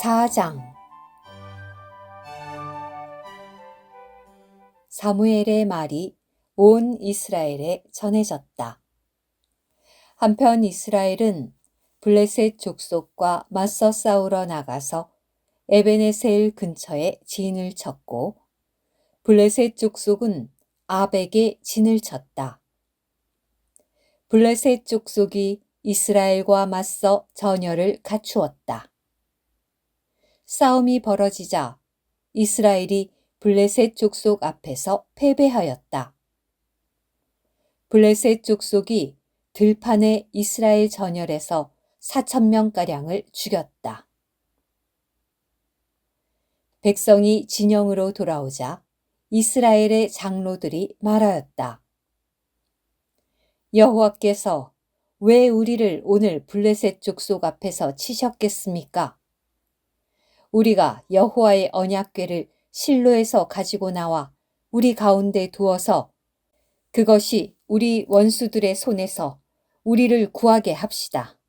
4장 사무엘의 말이 온 이스라엘에 전해졌다. 한편 이스라엘은 블레셋 족속과 맞서 싸우러 나가서 에베네셀 근처에 진을 쳤고 블레셋 족속은 아벡에 진을 쳤다. 블레셋 족속이 이스라엘과 맞서 전열을 갖추었다. 싸움이 벌어지자 이스라엘이 블레셋 족속 앞에서 패배하였다. 블레셋 족속이 들판에 이스라엘 전열에서 4,000명가량을 죽였다. 백성이 진영으로 돌아오자 이스라엘의 장로들이 말하였다. 여호와께서 왜 우리를 오늘 블레셋 족속 앞에서 치셨겠습니까? 우리가 여호와의 언약궤를 실로에서 가지고 나와 우리 가운데 두어서 그것이 우리 원수들의 손에서 우리를 구하게 합시다.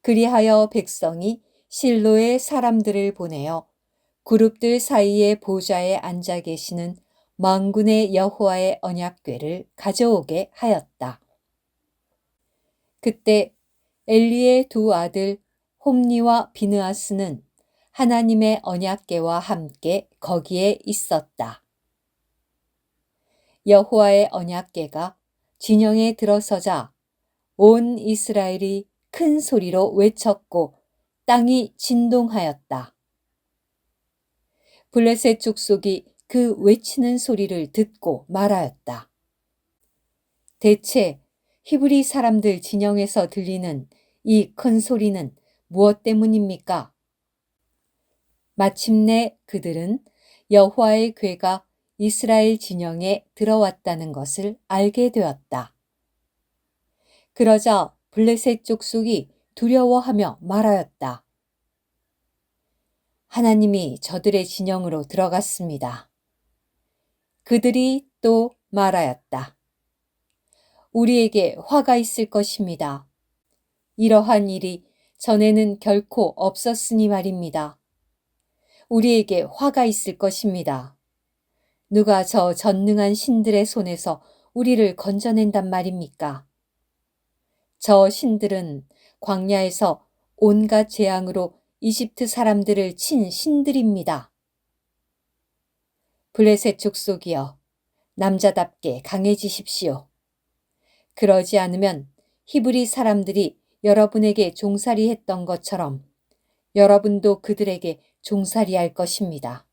그리하여 백성이 실로의 사람들을 보내어 그룹들 사이의 보좌에 앉아 계시는 만군의 여호와의 언약궤를 가져오게 하였다. 그때 엘리의 두 아들 홈니와 비느하스는 하나님의 언약궤와 함께 거기에 있었다. 여호와의 언약궤가 진영에 들어서자 온 이스라엘이 큰 소리로 외쳤고 땅이 진동하였다. 블레셋 족속이 그 외치는 소리를 듣고 말하였다. 대체 히브리 사람들 진영에서 들리는 이 큰 소리는 무엇 때문입니까? 마침내 그들은 여호와의 궤가 이스라엘 진영에 들어왔다는 것을 알게 되었다. 그러자 블레셋 족속이 두려워하며 말하였다. 하나님이 저들의 진영으로 들어갔습니다. 그들이 또 말하였다. 우리에게 화가 있을 것입니다. 이러한 일이 전에는 결코 없었으니 말입니다. 우리에게 화가 있을 것입니다. 누가 저 전능한 신들의 손에서 우리를 건져낸단 말입니까? 저 신들은 광야에서 온갖 재앙으로 이집트 사람들을 친 신들입니다. 블레셋 족속이여, 남자답게 강해지십시오. 그러지 않으면 히브리 사람들이 여러분에게 종살이 했던 것처럼 여러분도 그들에게 종살이할 것입니다.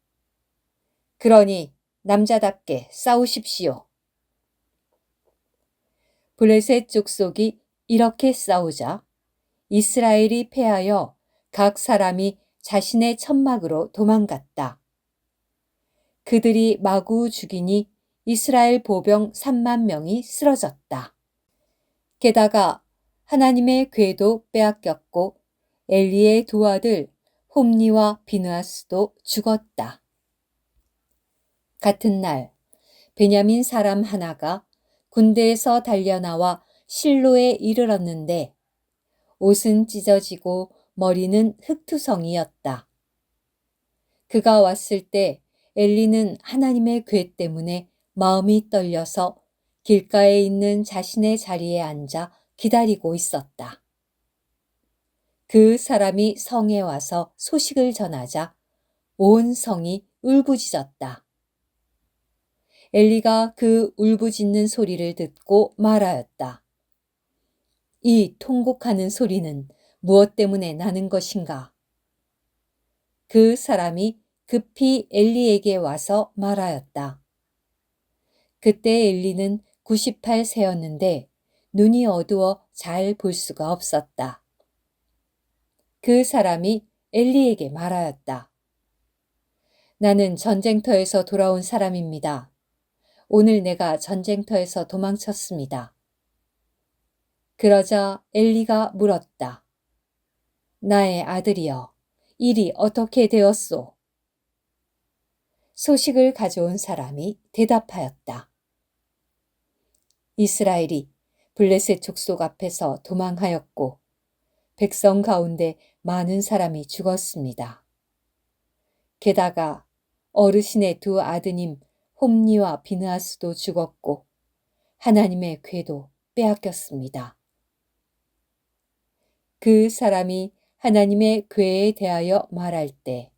그러니 남자답게 싸우십시오. 블레셋 족속이 이렇게 싸우자 이스라엘이 패하여 각 사람이 자신의 천막으로 도망갔다. 그들이 마구 죽이니 이스라엘 보병 3만 명이 쓰러졌다. 게다가 하나님의 궤도 빼앗겼고 엘리의 두 아들 홈니와 비느하스도 죽었다. 같은 날 베냐민 사람 하나가 군대에서 달려나와 실로에 이르렀는데 옷은 찢어지고 머리는 흙투성이였다. 그가 왔을 때 엘리는 하나님의 궤 때문에 마음이 떨려서 길가에 있는 자신의 자리에 앉아 기다리고 있었다. 그 사람이 성에 와서 소식을 전하자 온 성이 울부짖었다. 엘리가 그 울부짖는 소리를 듣고 말하였다. 이 통곡하는 소리는 무엇 때문에 나는 것인가? 그 사람이 급히 엘리에게 와서 말하였다. 그때 엘리는 98세였는데 눈이 어두워 잘 볼 수가 없었다. 그 사람이 엘리에게 말하였다. 나는 전쟁터에서 돌아온 사람입니다. 오늘 내가 전쟁터에서 도망쳤습니다. 그러자 엘리가 물었다. 나의 아들이여, 일이 어떻게 되었소? 소식을 가져온 사람이 대답하였다. 이스라엘이 블레셋 족속 앞에서 도망하였고 백성 가운데 많은 사람이 죽었습니다. 게다가 어르신의 두 아드님 홈니와 비느하스도 죽었고 하나님의 궤도 빼앗겼습니다. 그 사람이 하나님의 궤에 대하여 말할 때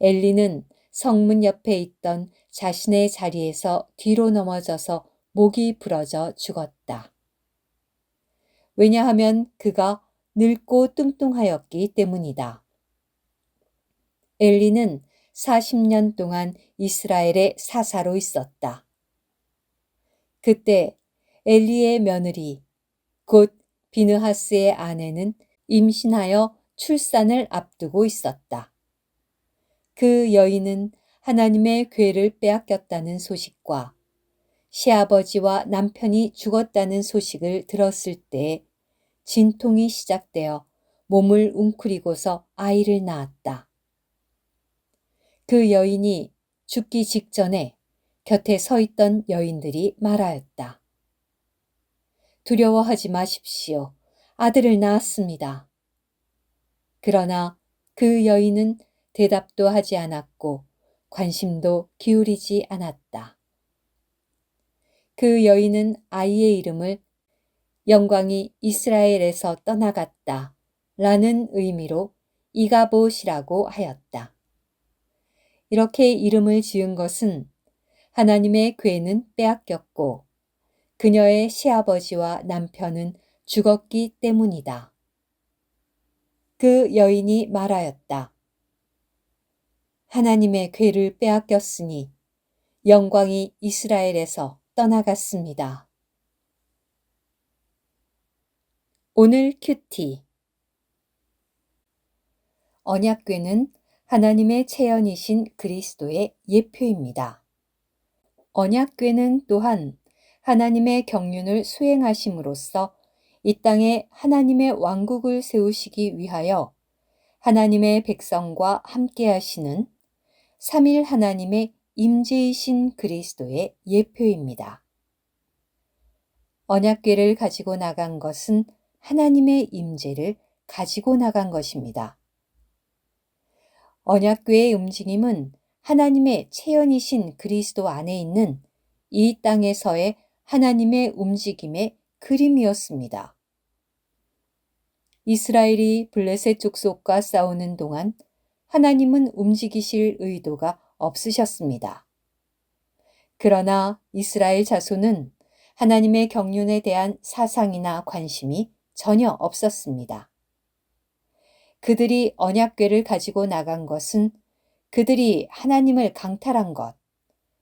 엘리는 성문 옆에 있던 자신의 자리에서 뒤로 넘어져서 목이 부러져 죽었다. 왜냐하면 그가 늙고 뚱뚱하였기 때문이다. 엘리는 40년 동안 이스라엘의 사사로 있었다. 그때 엘리의 며느리 곧 비느하스의 아내는 임신하여 출산을 앞두고 있었다. 그 여인은 하나님의 궤를 빼앗겼다는 소식과 시아버지와 남편이 죽었다는 소식을 들었을 때 진통이 시작되어 몸을 웅크리고서 아이를 낳았다. 그 여인이 죽기 직전에 곁에 서 있던 여인들이 말하였다. 두려워하지 마십시오. 아들을 낳았습니다. 그러나 그 여인은 대답도 하지 않았고 관심도 기울이지 않았다. 그 여인은 아이의 이름을 영광이 이스라엘에서 떠나갔다 라는 의미로 이가봇이라고 하였다. 이렇게 이름을 지은 것은 하나님의 궤는 빼앗겼고 그녀의 시아버지와 남편은 죽었기 때문이다. 그 여인이 말하였다. 하나님의 궤를 빼앗겼으니 영광이 이스라엘에서 떠나갔습니다. 오늘 큐티. 언약궤는 하나님의 체현이신 그리스도의 예표입니다. 언약궤는 또한 하나님의 경륜을 수행하심으로써 이 땅에 하나님의 왕국을 세우시기 위하여 하나님의 백성과 함께 하시는 삼일 하나님의 임재이신 그리스도의 예표입니다. 언약궤를 가지고 나간 것은 하나님의 임재를 가지고 나간 것입니다. 언약궤의 움직임은 하나님의 체현이신 그리스도 안에 있는 이 땅에서의 하나님의 움직임의 그림이었습니다. 이스라엘이 블레셋 족속과 싸우는 동안 하나님은 움직이실 의도가 없으셨습니다. 그러나 이스라엘 자손은 하나님의 경륜에 대한 사상이나 관심이 전혀 없었습니다. 그들이 언약궤를 가지고 나간 것은 그들이 하나님을 강탈한 것,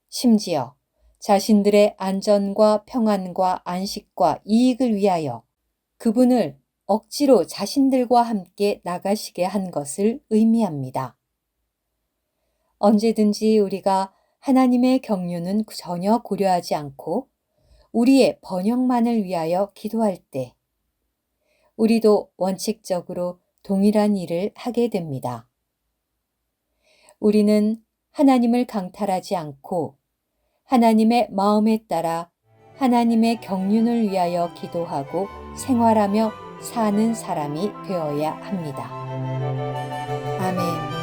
심지어 자신들의 안전과 평안과 안식과 이익을 위하여 그분을 억지로 자신들과 함께 나가시게 한 것을 의미합니다. 언제든지 우리가 하나님의 경륜은 전혀 고려하지 않고 우리의 번영만을 위하여 기도할 때 우리도 원칙적으로 동일한 일을 하게 됩니다. 우리는 하나님을 강탈하지 않고 하나님의 마음에 따라 하나님의 경륜을 위하여 기도하고 생활하며 사는 사람이 되어야 합니다. 아멘.